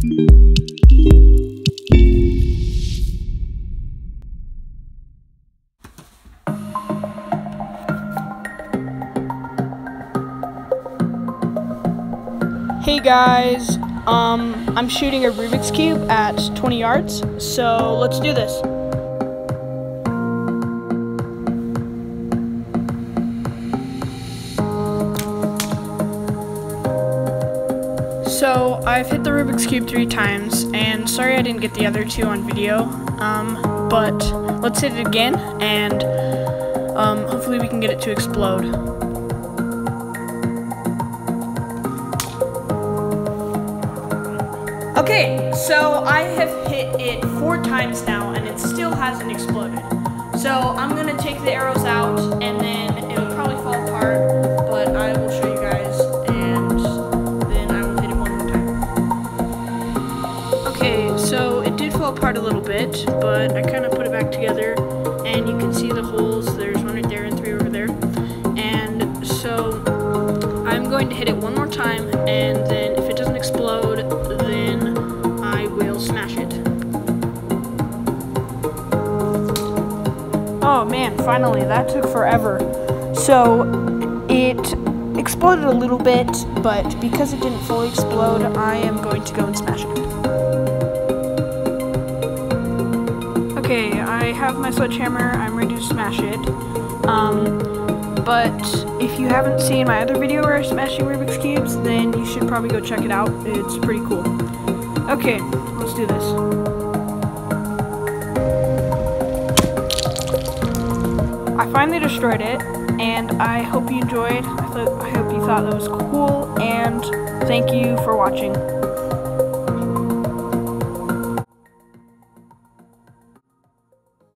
Hey guys, I'm shooting a Rubik's Cube at 20 yards, so let's do this. So I've hit the Rubik's Cube 3 times, and sorry I didn't get the other 2 on video, but let's hit it again, and hopefully we can get it to explode. Okay, so I have hit it 4 times now, and it still hasn't exploded. So I'm gonna take the arrows out, and then it'll probably fall apart, but I will show you guys, and then I will hit it one more time. Okay, so it did fall apart a little bit, but I kind of put it back together, and you can see the holes. There's 1 right there and 3 over there. And so I'm going to hit it one more time, and then if it doesn't explode, then I will smash it. Oh man, finally, that took forever. So it exploded a little bit, but because it didn't fully explode, I am going to go and smash it. Okay, I have my sledgehammer, I'm ready to smash it. But if you haven't seen my other video where I'm smashing Rubik's Cubes, then you should probably go check it out. It's pretty cool. Okay, let's do this. I finally destroyed it, and I hope you enjoyed. I hope you thought that was cool, and thank you for watching.